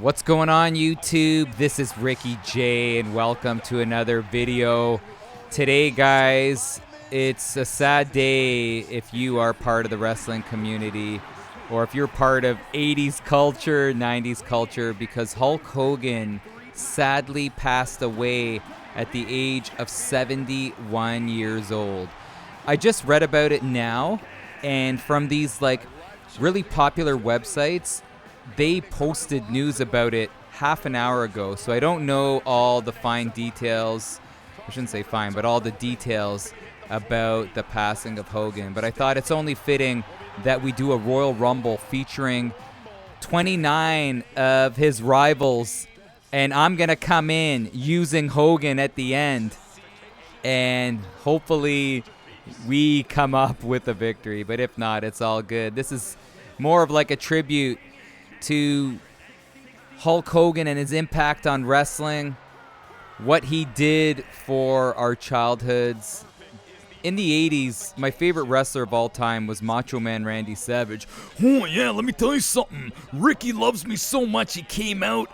What's going on, YouTube? This is Ricky J, and welcome to another video. Today, guys, it's a sad day if you are part of the wrestling community or if you're part of 80s culture, 90s culture, because Hulk Hogan sadly passed away at the age of 71 years old. I just read about it now, and from these really popular websites, they posted news about it half an hour ago, so I don't know all the fine details. I shouldn't say fine, but all the details about the passing of Hogan. But I thought it's only fitting that we do a Royal Rumble featuring 29 of his rivals, and I'm going to come in using Hogan at the end, and hopefully we come up with a victory. But if not, it's all good. This is more of like a tribute to Hulk Hogan and his impact on wrestling, what he did for our childhoods. In the 80s, my favorite wrestler of all time was Macho Man Randy Savage. Oh yeah, let me tell you something. Ricky loves me so much he came out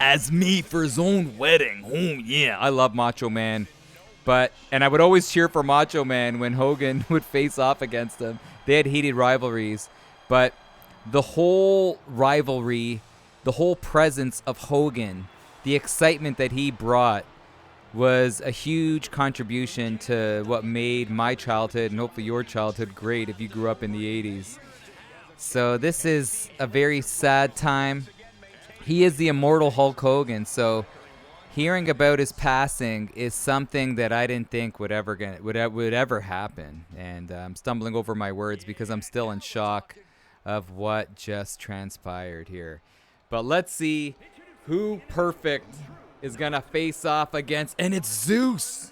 as me for his own wedding. Oh yeah. I love Macho Man. And I would always cheer for Macho Man when Hogan would face off against him. They had heated rivalries, but the whole rivalry, the whole presence of Hogan, the excitement that he brought was a huge contribution to what made my childhood and hopefully your childhood great if you grew up in the 80s. So this is a very sad time. He is the immortal Hulk Hogan, so hearing about his passing is something that I didn't think would ever happen. And I'm stumbling over my words because I'm still in shock of what just transpired here. But let's see who Perfect is going to face off against. And it's Zeus.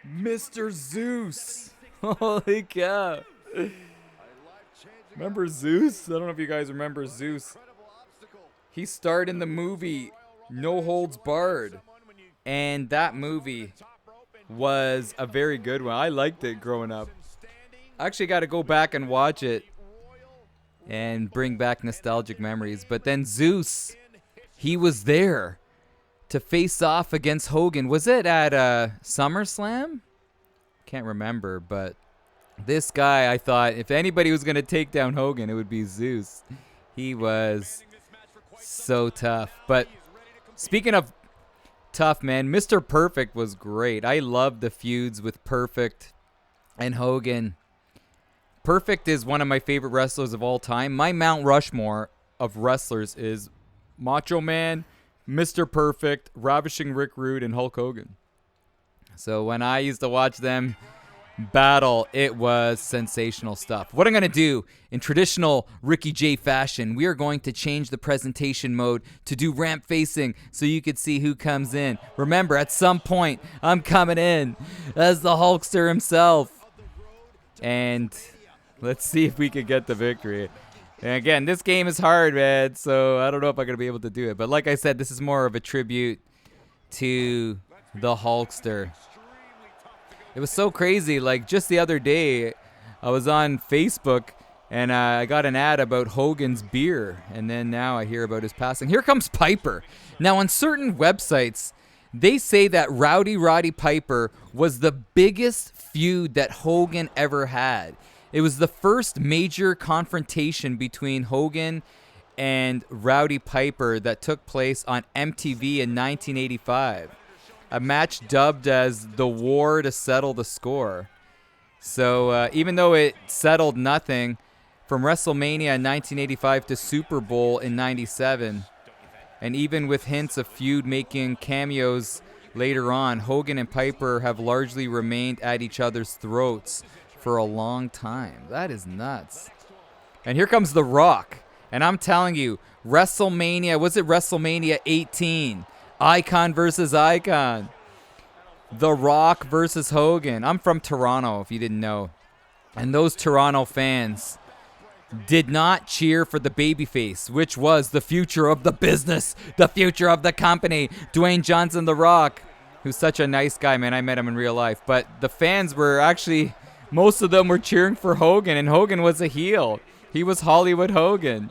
Mr. Zeus. Holy cow. Remember Zeus? I don't know if you guys remember Zeus. He starred in the movie No Holds Barred. And that movie was a very good one. I liked it growing up. I actually got to go back and watch it and bring back nostalgic memories. But then Zeus, he was there to face off against Hogan. Was it at SummerSlam? Can't remember, but this guy, I thought, if anybody was going to take down Hogan, it would be Zeus. He was so tough. But speaking of tough, man, Mr. Perfect was great. I loved the feuds with Perfect and Hogan. Perfect is one of my favorite wrestlers of all time. My Mount Rushmore of wrestlers is Macho Man, Mr. Perfect, Ravishing Rick Rude, and Hulk Hogan. So when I used to watch them battle, it was sensational stuff. What I'm going to do in traditional Ricky J fashion, we are going to change the presentation mode to do ramp facing so you could see who comes in. Remember, at some point, I'm coming in as the Hulkster himself. And let's see if we can get the victory. And again, this game is hard, man, so I don't know if I'm going to be able to do it. But like I said, this is more of a tribute to the Hulkster. It was so crazy. Like, just the other day, I was on Facebook, and I got an ad about Hogan's beer. And then now I hear about his passing. Here comes Piper. Now, on certain websites, they say that Roddy Piper was the biggest feud that Hogan ever had. It was the first major confrontation between Hogan and Rowdy Piper that took place on MTV in 1985. A match dubbed as the War to Settle the Score. So even though it settled nothing, from WrestleMania in 1985 to Super Bowl in 97, and even with hints of feud making cameos later on, Hogan and Piper have largely remained at each other's throats for a long time. That is nuts. And here comes The Rock. And I'm telling you, WrestleMania, was it WrestleMania 18? Icon versus Icon. The Rock versus Hogan. I'm from Toronto, if you didn't know. And those Toronto fans did not cheer for the babyface, which was the future of the business, the future of the company, Dwayne Johnson, The Rock, who's such a nice guy, man. I met him in real life. But the fans were actually, most of them were cheering for Hogan, and Hogan was a heel. He was Hollywood Hogan.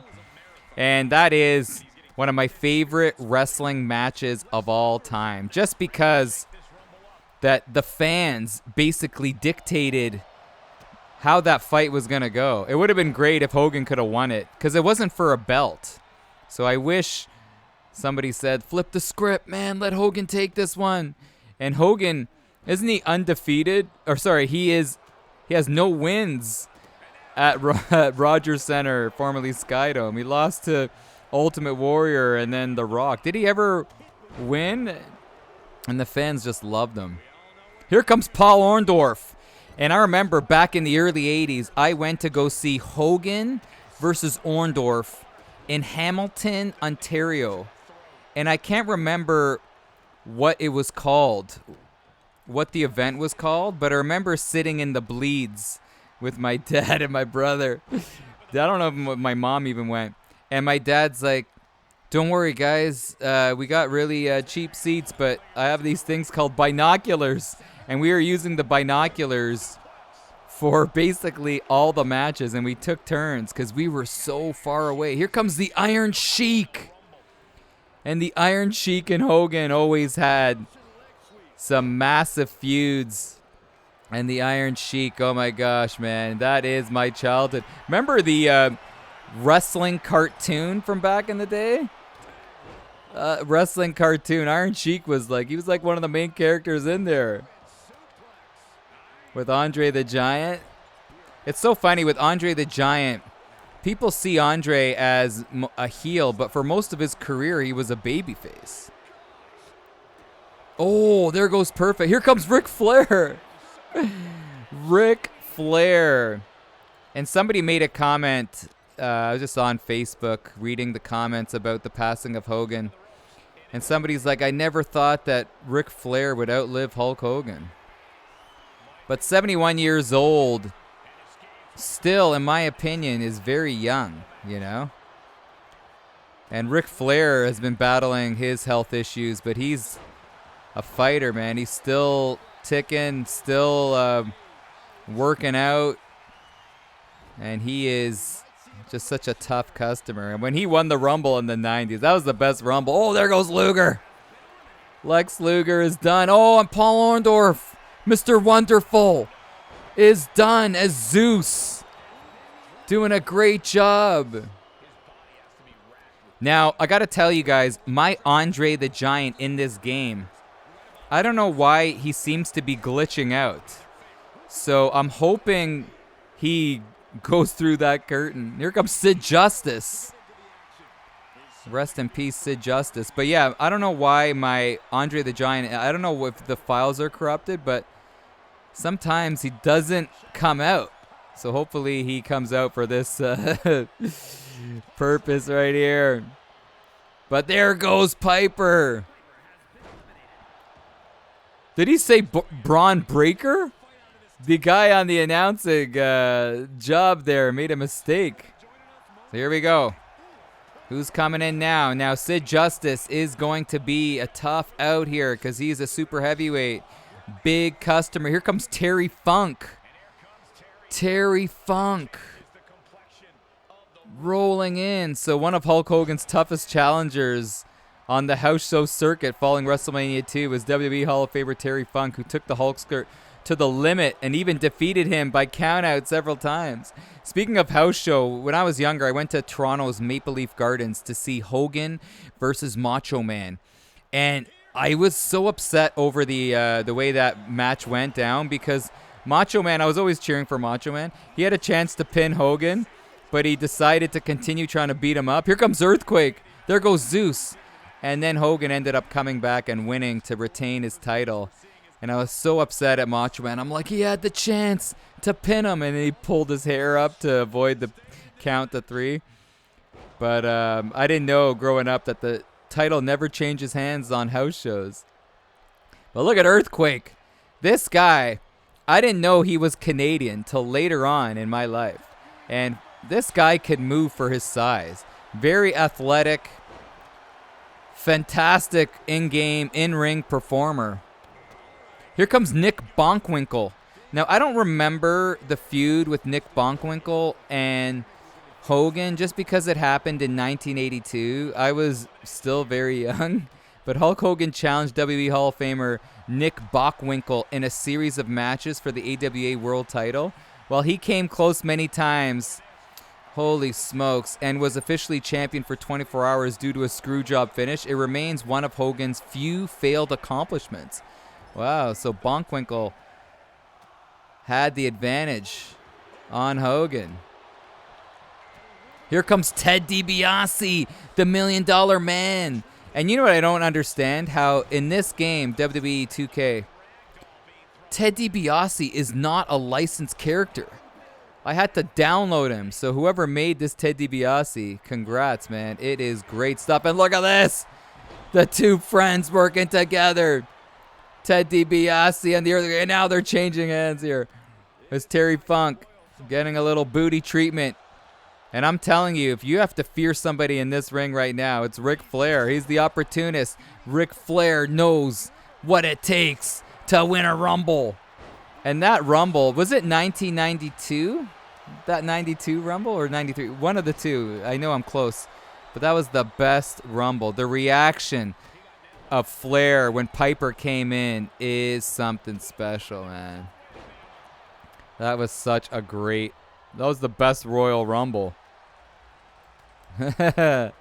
And that is one of my favorite wrestling matches of all time. Just because that the fans basically dictated how that fight was going to go. It would have been great if Hogan could have won it, because it wasn't for a belt. So I wish somebody said, flip the script, man, let Hogan take this one. And Hogan, isn't he undefeated? Or sorry, he has no wins at Rogers Center, formerly Skydome. He lost to Ultimate Warrior and then The Rock. Did he ever win? And the fans just loved him. Here comes Paul Orndorff. And I remember back in the early 80s, I went to go see Hogan versus Orndorff in Hamilton, Ontario. And I can't remember what it was called, what the event was called, but I remember sitting in the bleeds with my dad and my brother. I don't know if my mom even went. And my dad's like, don't worry, guys. We got really cheap seats, but I have these things called binoculars. And we were using the binoculars for basically all the matches. And we took turns because we were so far away. Here comes the Iron Sheik. And the Iron Sheik and Hogan always had some massive feuds. And the Iron Sheik, oh my gosh, man, that is my childhood. Remember the wrestling cartoon from back in the day? Wrestling cartoon. Iron Sheik was like one of the main characters in there. With Andre the Giant. It's so funny with Andre the Giant. People see Andre as a heel, but for most of his career, he was a babyface. Oh, there goes perfect. Here comes Ric Flair. Ric Flair. And somebody made a comment. I was just on Facebook reading the comments about the passing of Hogan. And somebody's like, I never thought that Ric Flair would outlive Hulk Hogan. But 71 years old, still, in my opinion, is very young, you know? And Ric Flair has been battling his health issues, but he's a fighter, man. He's still ticking, still working out. And he is just such a tough customer. And when he won the Rumble in the 90s, that was the best Rumble. Oh, there goes Luger. Lex Luger is done. Oh, and Paul Orndorff, Mr. Wonderful, is done as Zeus. Doing a great job. Now, I got to tell you guys, my Andre the Giant in this game, I don't know why he seems to be glitching out. So I'm hoping he goes through that curtain. Here comes Sid Justice. Rest in peace, Sid Justice. But yeah, I don't know why my Andre the Giant, I don't know if the files are corrupted, but sometimes he doesn't come out. So hopefully he comes out for this purpose right here. But there goes Piper. Did he say Braun Breaker? The guy on the announcing job there made a mistake. So here we go. Who's coming in now? Now Sid Justice is going to be a tough out here because he's a super heavyweight. Big customer. Here comes Terry Funk. Terry Funk. Rolling in. So one of Hulk Hogan's toughest challengers on the house show circuit following WrestleMania 2 was WWE Hall of Famer Terry Funk, who took the Hulkster to the limit and even defeated him by countout several times. Speaking of house show, when I was younger, I went to Toronto's Maple Leaf Gardens to see Hogan versus Macho Man. And I was so upset over the way that match went down because Macho Man, I was always cheering for Macho Man. He had a chance to pin Hogan, but he decided to continue trying to beat him up. Here comes Earthquake. There goes Zeus. And then Hogan ended up coming back and winning to retain his title. And I was so upset at Macho Man. I'm like, he had the chance to pin him. And he pulled his hair up to avoid the count to 3. But I didn't know growing up that the title never changes hands on house shows. But look at Earthquake. This guy, I didn't know he was Canadian till later on in my life. And this guy could move for his size. Very athletic. Fantastic in-game, in-ring performer. Here comes Nick Bonkwinkle. Now, I don't remember the feud with Nick Bonkwinkle and Hogan just because it happened in 1982. I was still very young, but Hulk Hogan challenged WWE Hall of Famer Nick Bockwinkel in a series of matches for the AWA World Title. While he came close many times, holy smokes, and was officially champion for 24 hours due to a screwjob finish, it remains one of Hogan's few failed accomplishments. Wow, so Bockwinkel had the advantage on Hogan. Here comes Ted DiBiase, the $1 Million Man. And you know what I don't understand? How in this game, WWE 2K, Ted DiBiase is not a licensed character. I had to download him. So whoever made this Ted DiBiase, congrats, man. It is great stuff. And look at this. The two friends working together. Ted DiBiase and the other, and now they're changing hands here. It's Terry Funk getting a little booty treatment. And I'm telling you, if you have to fear somebody in this ring right now, it's Ric Flair. He's the opportunist. Ric Flair knows what it takes to win a Rumble. And that Rumble, was it 1992? That 92 Rumble or 93? One of the two. I know I'm close. But that was the best Rumble. The reaction of Flair when Piper came in is something special, man. That was such a great... That was the best Royal Rumble. This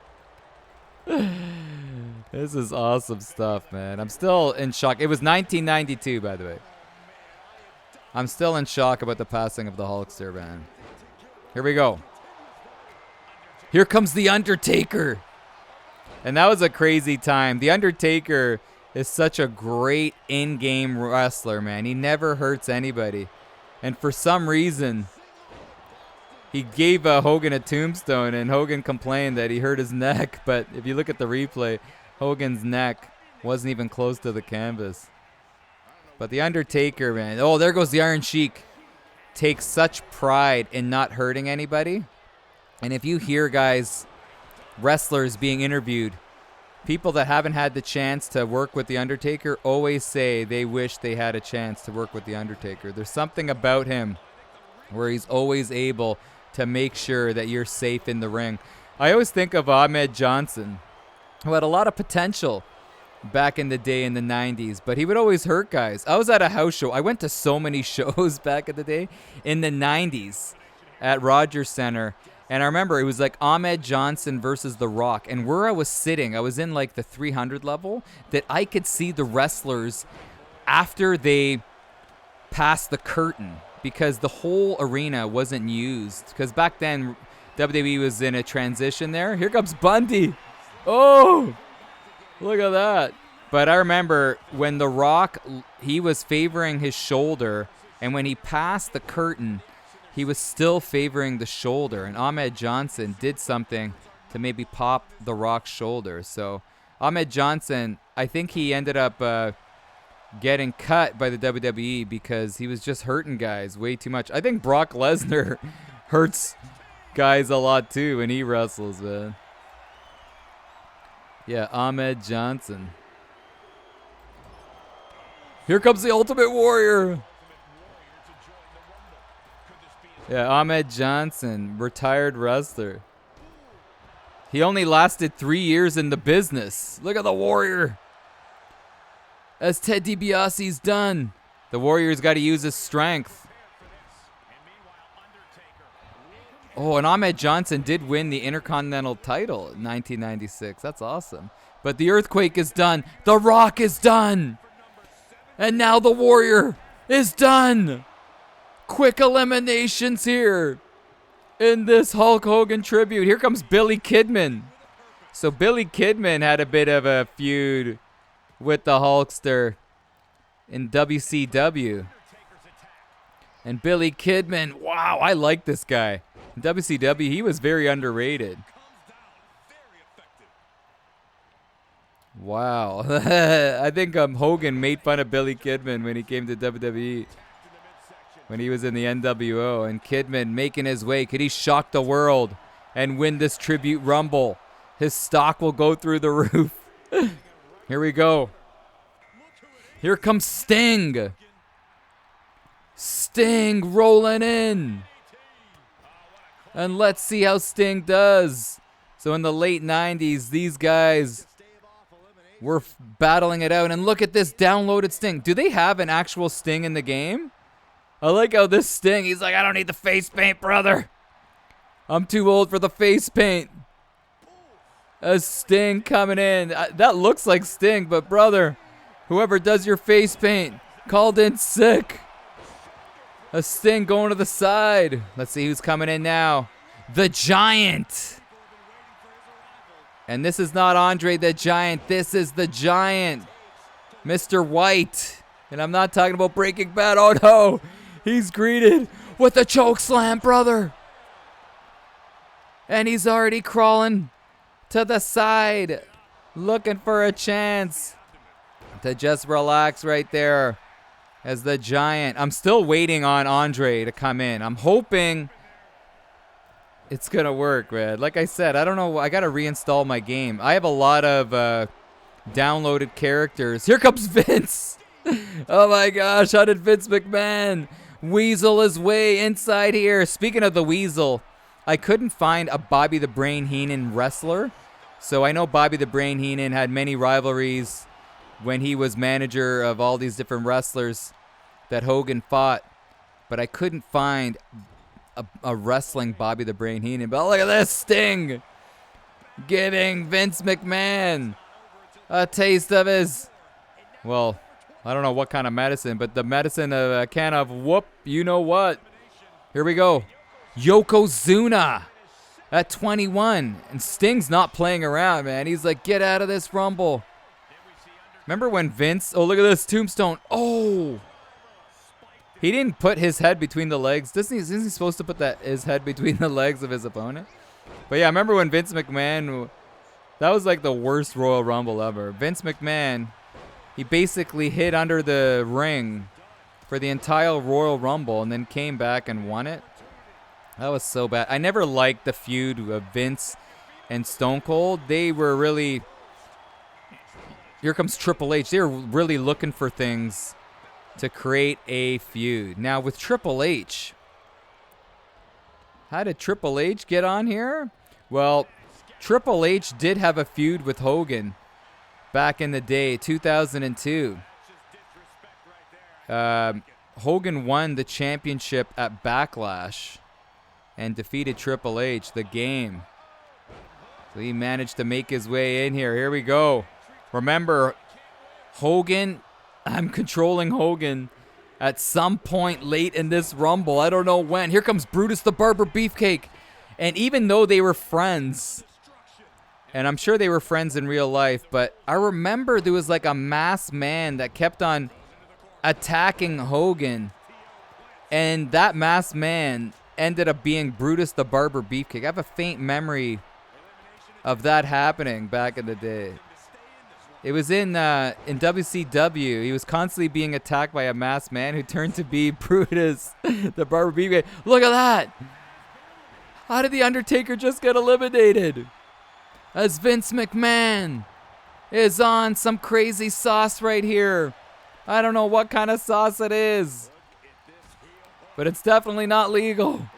is awesome stuff, man. I'm still in shock. It was 1992, by the way. I'm still in shock about the passing of the Hulkster, man. Here we go. Here comes The Undertaker. And that was a crazy time. The Undertaker is such a great in-game wrestler, man. He never hurts anybody. And for some reason... He gave Hogan a tombstone, and Hogan complained that he hurt his neck. But if you look at the replay, Hogan's neck wasn't even close to the canvas. But The Undertaker, man. Oh, there goes the Iron Sheik. Takes such pride in not hurting anybody. And if you hear guys, wrestlers being interviewed, people that haven't had the chance to work with The Undertaker always say they wish they had a chance to work with The Undertaker. There's something about him where he's always able to make sure that you're safe in the ring. I always think of Ahmed Johnson, who had a lot of potential back in the day in the 90s, but he would always hurt guys. I was at a house show. I went to so many shows back in the day in the 90s at Rogers Center, and I remember it was like Ahmed Johnson versus The Rock, and where I was sitting, I was in like the 300 level, that I could see the wrestlers after they passed the curtain, because the whole arena wasn't used. Because back then, WWE was in a transition there. Here comes Bundy. Oh, look at that. But I remember when The Rock, he was favoring his shoulder, and when he passed the curtain, he was still favoring the shoulder. And Ahmed Johnson did something to maybe pop The Rock's shoulder. So Ahmed Johnson, I think he ended up... getting cut by the WWE because he was just hurting guys way too much. I think Brock Lesnar hurts guys a lot too when he wrestles, man. Yeah, Ahmed Johnson. Here comes the Ultimate Warrior. Yeah, Ahmed Johnson, retired wrestler. He only lasted 3 years in the business. Look at the Warrior. As Ted DiBiase's done. The Warrior's got to use his strength. Oh, and Ahmed Johnson did win the Intercontinental title in 1996. That's awesome. But the Earthquake is done. The Rock is done. And now the Warrior is done. Quick eliminations here in this Hulk Hogan tribute. Here comes Billy Kidman. So Billy Kidman had a bit of a feud with the Hulkster in WCW. And Billy Kidman, wow, I like this guy. In WCW, he was very underrated. Wow. I think Hogan made fun of Billy Kidman when he came to WWE. When he was in the NWO. And Kidman making his way. Could he shock the world and win this Tribute Rumble? His stock will go through the roof. Here we go. Here comes Sting. Sting rolling in. And let's see how Sting does. So in the late 90s, these guys were battling it out. And look at this downloaded Sting. Do they have an actual Sting in the game? I like how this Sting, he's like, I don't need the face paint, brother. I'm too old for the face paint. A Sting coming in. That looks like Sting, but brother, whoever does your face paint, called in sick. A Sting going to the side. Let's see who's coming in now. The Giant. And this is not Andre the Giant. This is the Giant. Mr. White. And I'm not talking about Breaking Bad. Oh no. He's greeted with a choke slam, brother. And he's already crawling to the side, looking for a chance to just relax right there as the Giant. I'm still waiting on Andre to come in. I'm hoping it's going to work, man. Like I said, I don't know. I got to reinstall my game. I have a lot of downloaded characters. Here comes Vince. Oh my gosh, how did Vince McMahon weasel his way inside here? Speaking of the weasel, I couldn't find a Bobby the Brain Heenan wrestler. So I know Bobby the Brain Heenan had many rivalries when he was manager of all these different wrestlers that Hogan fought. But I couldn't find a wrestling Bobby the Brain Heenan. But look at this, Sting giving Vince McMahon a taste of his, well, I don't know what kind of medicine, but the medicine of a can of whoop, you know what. Here we go. Yokozuna at 21. And Sting's not playing around, man. He's like, get out of this Rumble. Remember when Vince, oh, look at this tombstone. Oh, he didn't put his head between the legs. Isn't he supposed to put his head between the legs of his opponent? But yeah, remember when Vince McMahon, that was like the worst Royal Rumble ever. Vince McMahon, he basically hid under the ring for the entire Royal Rumble and then came back and won it. That was so bad. I never liked the feud of Vince and Stone Cold. They were really, here comes Triple H. They were really looking for things to create a feud. Now with Triple H, how did Triple H get on here? Well, Triple H did have a feud with Hogan back in the day, 2002. Hogan won the championship at Backlash and defeated Triple H, the game. So he managed to make his way in here. Here we go. Remember, Hogan, I'm controlling Hogan at some point late in this Rumble. I don't know when. Here comes Brutus the Barber Beefcake. And even though they were friends, and I'm sure they were friends in real life, but I remember there was like a masked man that kept on attacking Hogan. And that masked man ended up being Brutus the Barber Beefcake. I have a faint memory of that happening back in the day. It was in WCW. He was constantly being attacked by a masked man who turned to be Brutus the Barber Beefcake. Look at that! How did The Undertaker just get eliminated? As Vince McMahon is on some crazy sauce right here. I don't know what kind of sauce it is, but it's definitely not legal.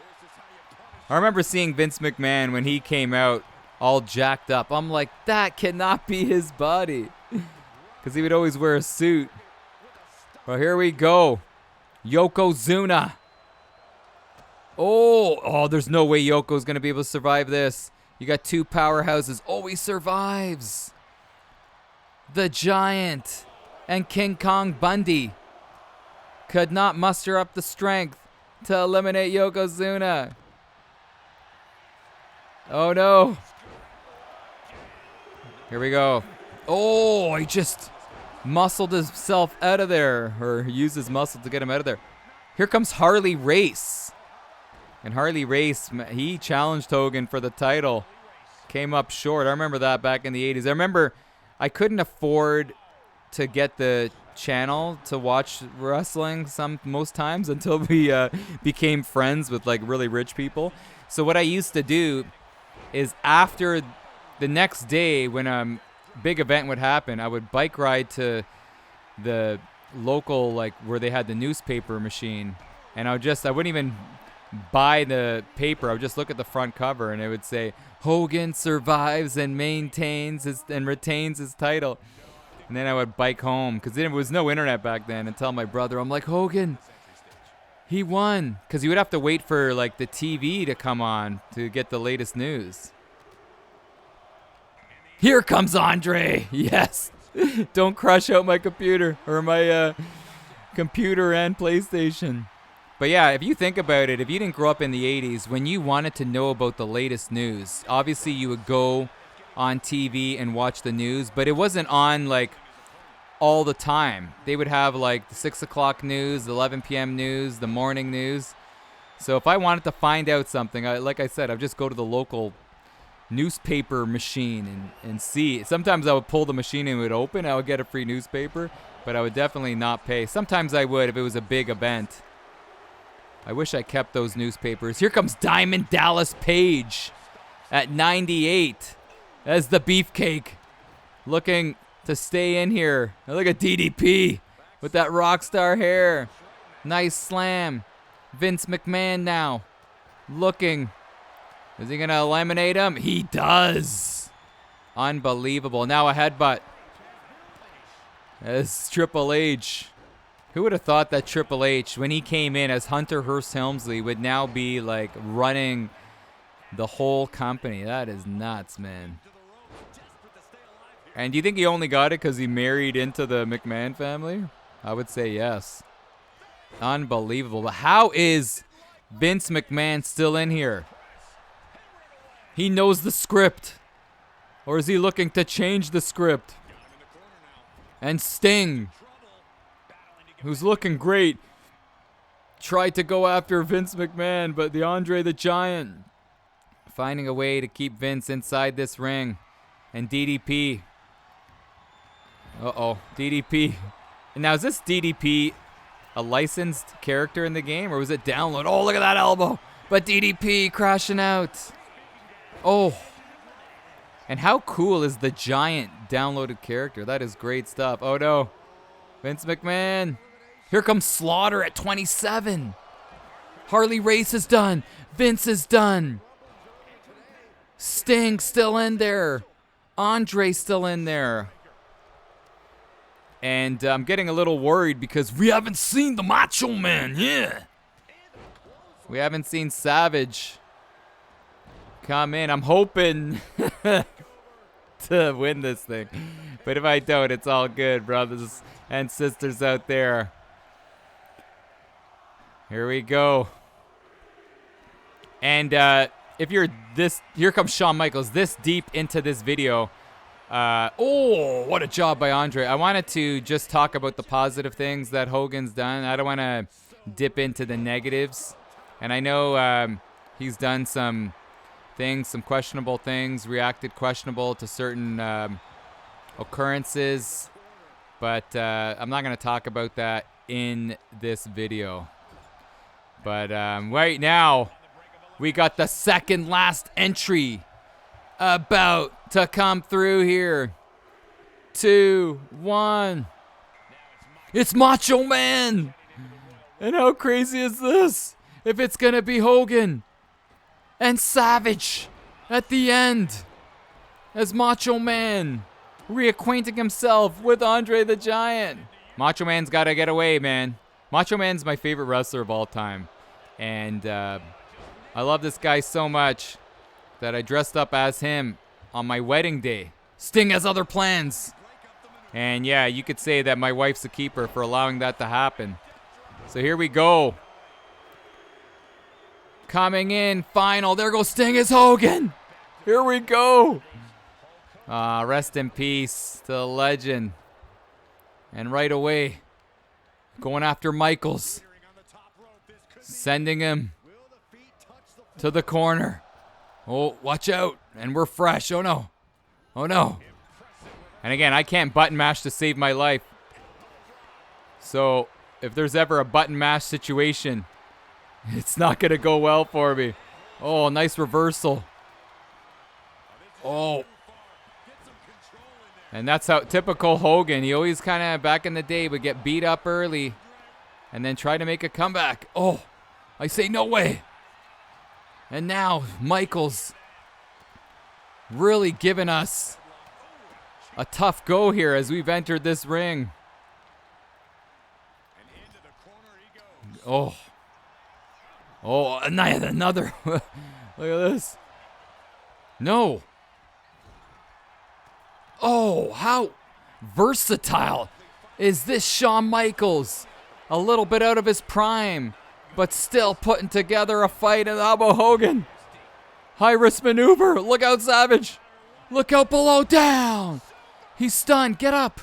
I remember seeing Vince McMahon when he came out all jacked up. I'm like, that cannot be his body. Because he would always wear a suit. Well, here we go. Yokozuna. Oh, there's no way Yoko's going to be able to survive this. You got two powerhouses. Oh, he survives. The Giant and King Kong Bundy could not muster up the strength to eliminate Yokozuna. Oh, no. Here we go. Oh, he just muscled himself out of there, or used his muscle to get him out of there. Here comes Harley Race. And Harley Race, he challenged Hogan for the title. Came up short. I remember that back in the 80s. I remember I couldn't afford to get the channel to watch wrestling most times until we became friends with like really rich people. So what I used to do is after the next day when a big event would happen, I would bike ride to the local, like where they had the newspaper machine, and I wouldn't even buy the paper. I would just look at the front cover, and it would say, Hogan survives and maintains and retains his title. And then I would bike home, because there was no internet back then, and tell my brother, I'm like, Hogan, he won. Because he would have to wait for like the TV to come on to get the latest news. Here comes Andre. Yes. Don't crush out my computer, or my computer and PlayStation. But yeah, if you think about it, if you didn't grow up in the 80s, when you wanted to know about the latest news, obviously you would go on TV and watch the news, but it wasn't on like all the time. They would have like the 6 o'clock news, the 11 p.m. news, the morning news. So if I wanted to find out something, like I said, I'd just go to the local newspaper machine and see. Sometimes I would pull the machine and it would open. I would get a free newspaper, but I would definitely not pay. Sometimes I would if it was a big event. I wish I kept those newspapers. Here comes Diamond Dallas Page at 98 as the beefcake, looking to stay in here. Now look at DDP with that rock star hair. Nice slam. Vince McMahon now looking. Is he going to eliminate him? He does. Unbelievable. Now a headbutt. As Triple H. Who would have thought that Triple H, when he came in as Hunter Hearst Helmsley, would now be like running the whole company? That is nuts, man. And do you think he only got it because he married into the McMahon family? I would say yes. Unbelievable. But how is Vince McMahon still in here? He knows the script. Or is he looking to change the script? And Sting, who's looking great, tried to go after Vince McMahon, but the Andre the Giant finding a way to keep Vince inside this ring. And DDP. Uh-oh, DDP. And now, is this DDP a licensed character in the game, or was it download? Oh, look at that elbow. But DDP crashing out. Oh. And how cool is the Giant downloaded character? That is great stuff. Oh, no. Vince McMahon. Here comes Slaughter at 27. Harley Race is done. Vince is done. Sting still in there. Andre still in there. And I'm getting a little worried because we haven't seen the Macho Man. Yeah. We haven't seen Savage come in. I'm hoping to win this thing. But if I don't, it's all good, brothers and sisters out there. Here we go. And if you're this, here comes Shawn Michaels, this deep into this video. Oh, what a job by Andre. I wanted to just talk about the positive things that Hogan's done. I don't want to dip into the negatives. And I know he's done some things, some questionable things, reacted questionable to certain occurrences. But I'm not going to talk about that in this video. But right now, we got the second last entry about to come through here. 2, 1. It's Macho Man. And how crazy is this? If it's going to be Hogan and Savage at the end as Macho Man reacquainting himself with Andre the Giant. Macho Man's got to get away, man. Macho Man's my favorite wrestler of all time. And I love this guy so much that I dressed up as him on my wedding day. Sting has other plans. And yeah, you could say that my wife's a keeper for allowing that to happen. So here we go. Coming in, final. There goes Sting as Hogan. Here we go. Rest in peace to the legend. And right away, going after Michaels. Sending him to the corner. Oh, watch out. And we're fresh. Oh, no. Oh, no. And again, I can't button mash to save my life. So if there's ever a button mash situation, it's not going to go well for me. Oh, nice reversal. Oh. And that's how typical Hogan. He always kind of, back in the day, would get beat up early and then try to make a comeback. Oh, I say no way. And now Michaels really giving us a tough go here as we've entered this ring. Oh. Oh, another. Look at this. No. Oh, how versatile is this Shawn Michaels? A little bit out of his prime, but still putting together a fight. And how about Hogan? High risk maneuver. Look out, Savage. Look out below. Down. He's stunned. Get up.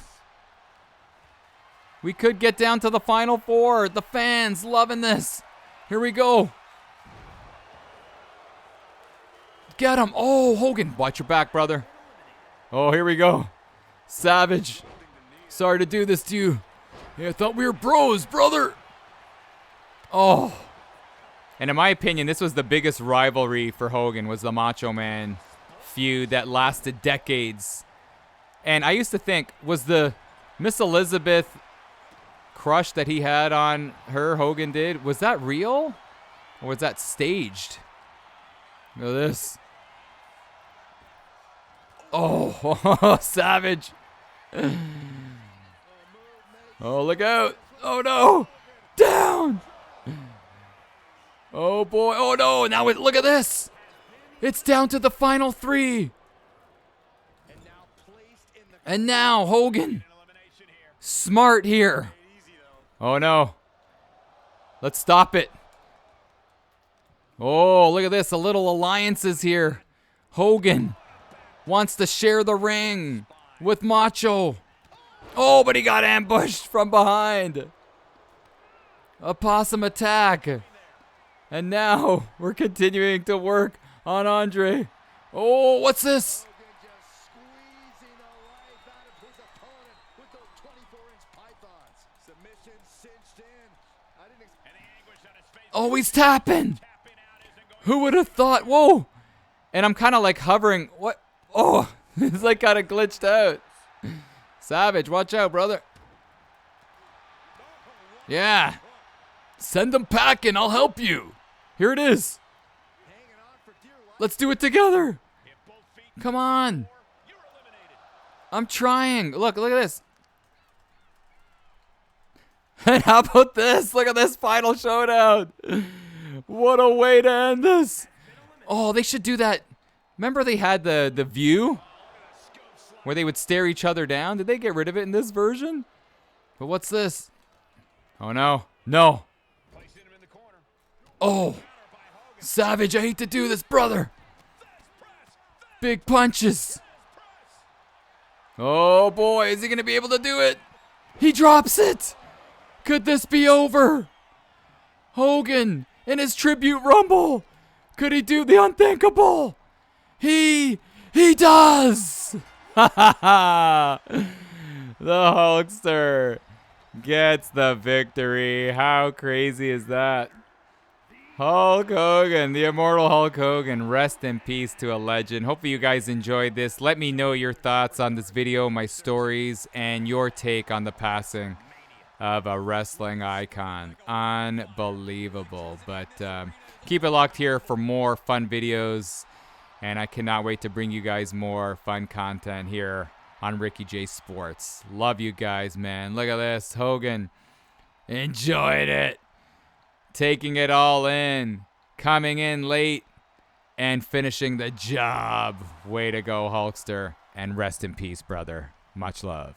We could get down to the final four. The fans loving this. Here we go. Get him. Oh, Hogan. Watch your back, brother. Oh, here we go. Savage. Sorry to do this to you. Yeah, I thought we were bros, brother. Oh. And in my opinion, this was the biggest rivalry for Hogan, was the Macho Man feud that lasted decades. And I used to think, was the Miss Elizabeth crush that he had on her, Hogan did, was that real? Or was that staged? Look at this. Oh, Savage. Oh, look out. Oh, no. Down. Oh, boy. Oh, no. Now, look at this. It's down to the final three. And now, Hogan. Smart here. Oh, no. Let's stop it. Oh, look at this. A little alliances here. Hogan wants to share the ring with Macho. Oh, but he got ambushed from behind. A possum attack. And now we're continuing to work on Andre. Oh, what's this? Oh, he's tapping. Who would have thought? Whoa. And I'm kind of like hovering. What? Oh, it's like kind of glitched out. Savage, watch out, brother. Yeah. Send them packing. I'll help you. Here it is. Let's do it together. Come on. I'm trying. Look at this. And how about this? Look at this final showdown. What a way to end this. Oh, they should do that. Remember they had the view where they would stare each other down? Did they get rid of it in this version? But what's this? Oh, no. No. Oh. Savage, I hate to do this, brother. Big punches. Oh, boy. Is he going to be able to do it? He drops it. Could this be over? Hogan in his tribute rumble. Could he do the unthinkable? He does. The Hulkster gets the victory. How crazy is that? Hulk Hogan, the immortal Hulk Hogan. Rest in peace to a legend. Hopefully you guys enjoyed this. Let me know your thoughts on this video, my stories, and your take on the passing of a wrestling icon. Unbelievable. But keep it locked here for more fun videos. And I cannot wait to bring you guys more fun content here on Ricky J Sports. Love you guys, man. Look at this. Hogan enjoyed it. Taking it all in. Coming in late. And finishing the job. Way to go, Hulkster. And rest in peace, brother. Much love.